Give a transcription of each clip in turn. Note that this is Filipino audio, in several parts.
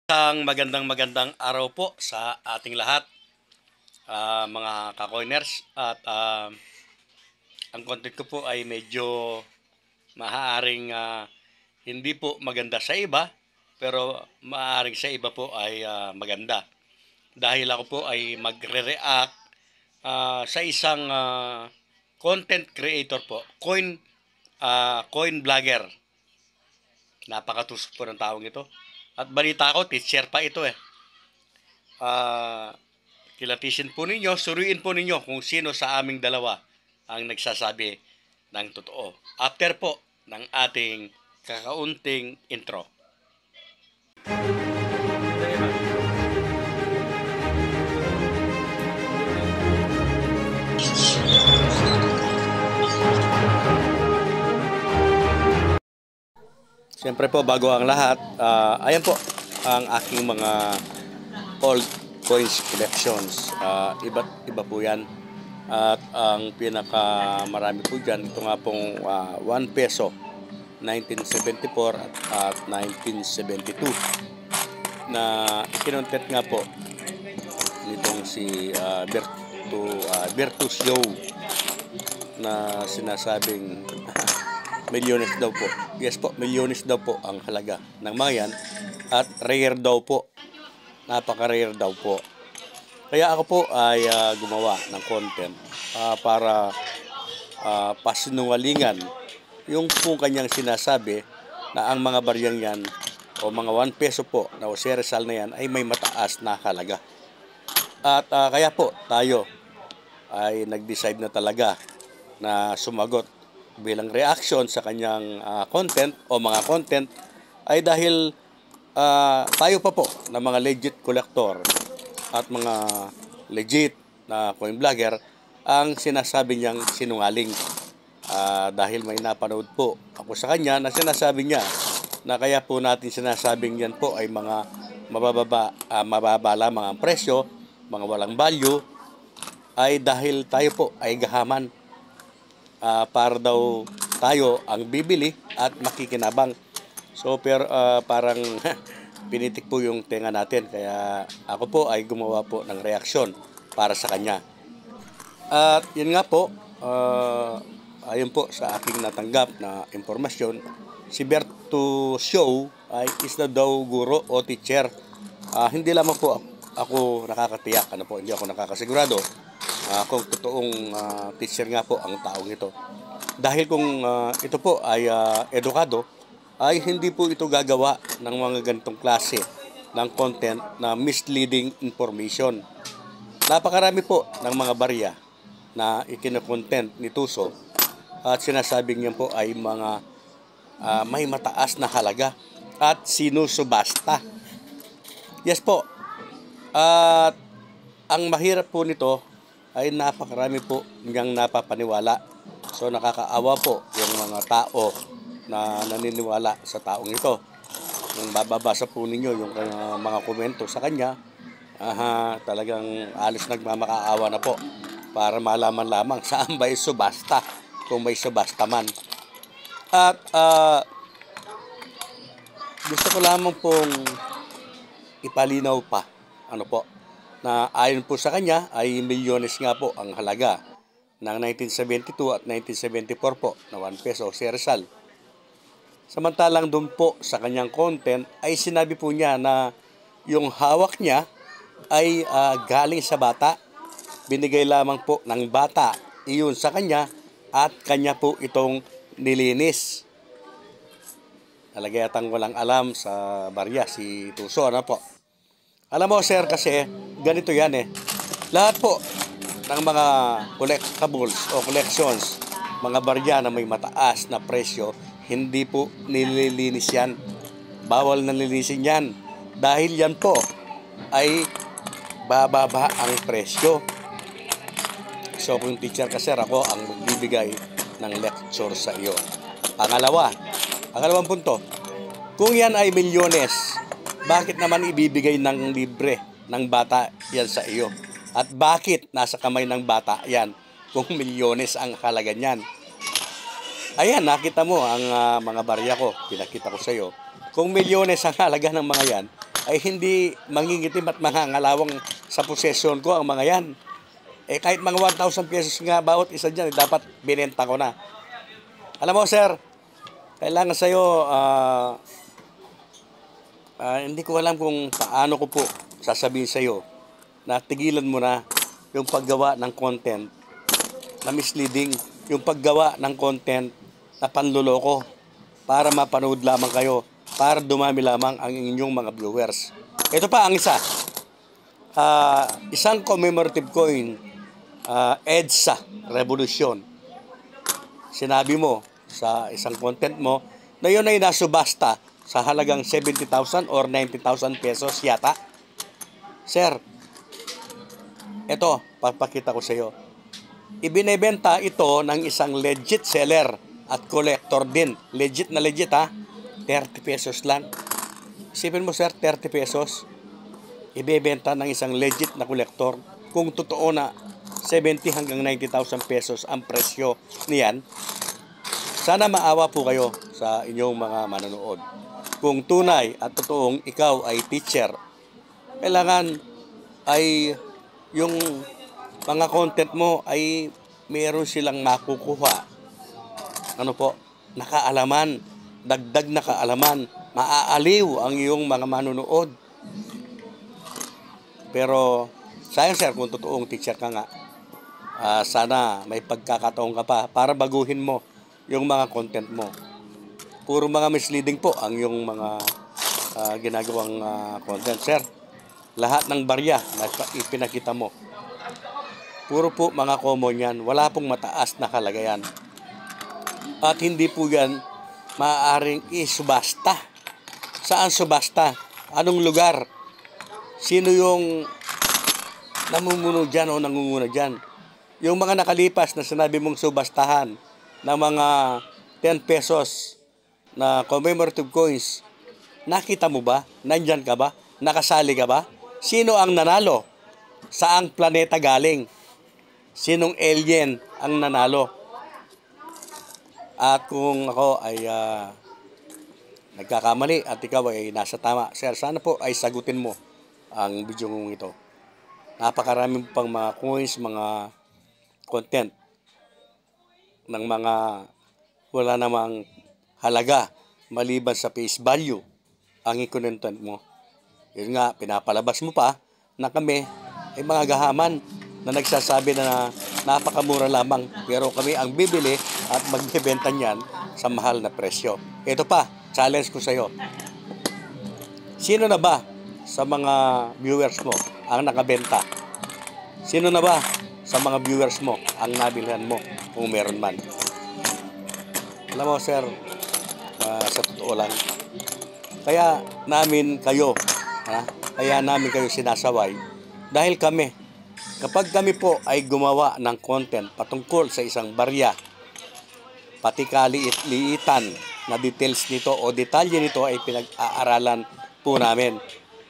Isang magandang araw po sa ating lahat, mga ka-coiners. At ang content ko po ay medyo maaaring hindi po maganda sa iba, pero maaaring sa iba po ay maganda. Dahil ako po ay magre-react sa isang content creator po, coin vlogger. Napakatusok po ng taong ito. At balita ko, teacher pa ito eh. Kilatisin po ninyo, suriin po ninyo kung sino sa aming dalawa ang nagsasabi ng totoo. After po ng ating kakaunting intro. Siyempre po, bago ang lahat, ayan po ang aking mga old coins collections. Iba't iba po yan. At ang pinakamarami po dyan, ito nga pong 1 peso, 1974 at 1972 na ikinontent nga po nitong si Bertus Yow na sinasabing milyones daw po. Yes po, milyones daw po ang halaga ng mga yan at rare daw po. Napaka-rare daw po. Kaya ako po ay gumawa ng content para pasinungalingan yung po kanyang sinasabi na ang mga baryang yan o mga 1 peso po na Jose Rizal na yan ay may mataas na halaga. At kaya po tayo ay nag-decide na talaga na sumagot bilang reaction sa kanyang content o mga content ay dahil tayo pa po na mga legit collector at mga legit na coin vlogger ang sinasabi niyang sinungaling. Dahil may napanood po ako sa kanya na sinasabi niya na kaya po natin sinasabing yan po ay mga mababa lamang ang presyo, mga walang value, ay dahil tayo po ay gahaman. Para daw tayo ang bibili at makikinabang. So parang pinitik po yung tenga natin. Kaya ako po ay gumawa po ng reaksyon para sa kanya. At yun nga po, ayon po sa aking natanggap na informasyon, si Bertus Yow ay isla daw guro o teacher. Hindi lamang po ako nakakatiyak, hindi ako nakakasigurado kung totoong teacher nga po ang taong ito. Dahil kung ito po ay edukado, ay hindi po ito gagawa ng mga ganitong klase ng content na misleading information. Napakarami po ng mga barya na ikinocontent ni Tuso at sinasabing niya po ay mga may mataas na halaga at sinusubasta. Yes po. At ang mahirap po nito ay napakarami po niyang napapaniwala. So nakakaawa po yung mga tao na naniniwala sa taong ito. Kung bababasa po ninyo yung mga komento sa kanya, talagang alos nagmamakaawa na po para malaman lamang saan ba yung subasta, kung may subasta man. At gusto ko lamang pong ipalinaw pa, na ayon po sa kanya ay milyones nga po ang halaga ng 1972 at 1974 po na 1 peso Jose Rizal. Samantalang doon po sa kanyang content ay sinabi po niya na yung hawak niya ay galing sa bata. Binigay lamang po ng bata iyon sa kanya at kanya po itong nilinis. Talaga yatang walang alam sa barya si Tuso, po. Alam mo sir, kasi ganito yan eh. Lahat po ng mga collectibles o collections, mga barya na may mataas na presyo, hindi po nililinis yan. Bawal na linisin yan. Dahil yan po ay bababa ang presyo. So kung teacher ka sir, ako ang magbibigay ng lecture sa iyo. Pangalawang punto, kung yan ay milyones, bakit naman ibibigay ng libre ng bata yan sa iyo? At bakit nasa kamay ng bata yan kung milyones ang halaga niyan? Ayan, nakita mo ang mga barya ko. Pinakita ko sa iyo. Kung milyones ang halaga ng mga yan, ay hindi mangingitim at mangangalawang sa posesyon ko ang mga yan. Eh kahit mga 1,000 pesos nga bawat isa dyan, dapat binenta ko na. Alam mo sir, kailangan sa'yo, hindi ko alam kung paano ko po sasabihin sa'yo na tigilan mo na yung paggawa ng content na misleading, yung paggawa ng content na panluloko para mapanood lamang kayo, para dumami lamang ang inyong mga viewers. Ito pa ang isa. Isang commemorative coin, EDSA Revolution. Sinabi mo sa isang content mo na yun ay nasubasta sa halagang 70,000 or 90,000 pesos yata. Sir, ito, papakita ko sa iyo. Ibinebenta ito ng isang legit seller at collector din. Legit na legit ha. 30 pesos lang. Isipin mo sir, 30 pesos. Ibebenta ng isang legit na collector. Kung totoo na 70 hanggang 90,000 pesos ang presyo niyan, sana maawa po kayo sa inyong mga manonood. Kung tunay at totoong ikaw ay teacher, kailangan ay yung mga content mo ay meron silang makukuha. Ano po? Nakaalaman, dagdag na kaalaman, maaaliw ang iyong mga manonood. Pero sayang sir, kung totoong teacher ka nga, sana may pagkakataon ka pa para baguhin mo yung mga content mo. Puro mga misleading po ang yung mga ginagawang content. Sir, lahat ng barya na ipinakita mo, puro po mga common yan. Wala pong mataas na kalagayan. At hindi po yan maaaring isubasta. Saan subasta? Anong lugar? Sino yung namumuno dyan o nangunguna dyan? Yung mga nakalipas na sinabi mong subastahan ng mga 10 pesos na commemorative coins, nakita mo ba? Nandyan ka ba? Nakasali ka ba? Sino ang nanalo? Saang planeta galing? Sinong alien ang nanalo? At kung ako ay nagkakamali at ikaw ay nasa tama, sir, sana po ay sagutin mo ang video kong ito. Napakaraming pang mga coins, mga content ng mga wala namang halaga maliban sa face value ang i-content mo. Yun nga, pinapalabas mo pa na kami ay mga gahaman na nagsasabi na napakamura lamang, pero kami ang bibili at magbebenta niyan sa mahal na presyo. Ito pa, challenge ko sa iyo. Sino na ba sa mga viewers mo ang nakabenta? Sino na ba sa mga viewers mo ang nabilhan mo kung meron man? Alam mo sir, sa totoo lang, kaya namin kayo sinasaway dahil kapag kami po ay gumawa ng content patungkol sa isang barya, pati kaliit-liitan na details nito o detalye nito ay pinag-aaralan po namin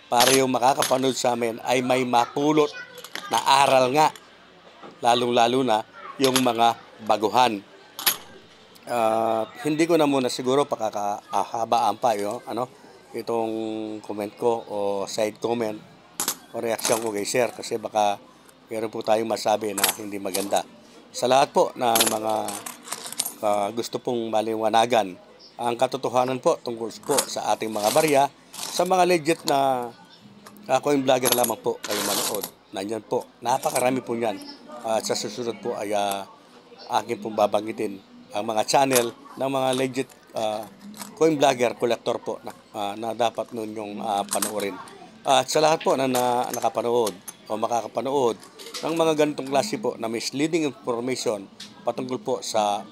para yung makakapanood sa amin ay may mapulot na aral nga, lalong-lalo na yung mga baguhan. Hindi ko na muna siguro pakakahabaan pa itong comment ko o side comment o reaction ko kay sir, kasi baka meron po tayong masabi na hindi maganda. Sa lahat po ng mga gusto pong maliwanagan ang katotohanan po tungkol po sa ating mga barya, sa mga legit na coin vlogger lamang po kayo manood. Nandyan po, napakarami po yan. At sa susunod po ay akin pong babanggitin ang mga channel ng mga legit coin vlogger, collector po na dapat nun yung panoorin. At sa lahat po na nakapanood o makakapanood ng mga ganitong klase po na misleading information patungkol po sa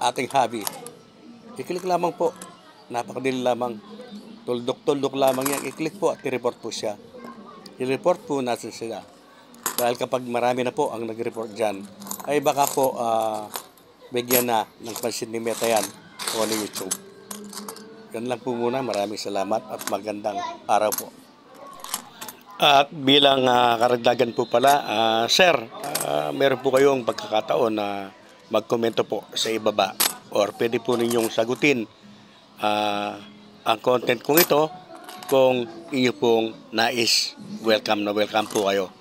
ating hobby, i-click lamang po. Napakadali lamang. Tuldok-tuldok lamang yan. I-click po at i-report po siya. I-report po natin sila. Dahil kapag marami na po ang nag-report dyan, ay baka po bigyan na ng pansin ni Meta yan o ni YouTube. Yan lang po muna. Maraming salamat at magandang araw po. At bilang karagdagan po pala, sir, meron po kayong pagkakataon na magkomento po sa ibaba or pwede po ninyong sagutin ang content kong ito kung inyo pong nais. Welcome na welcome po kayo.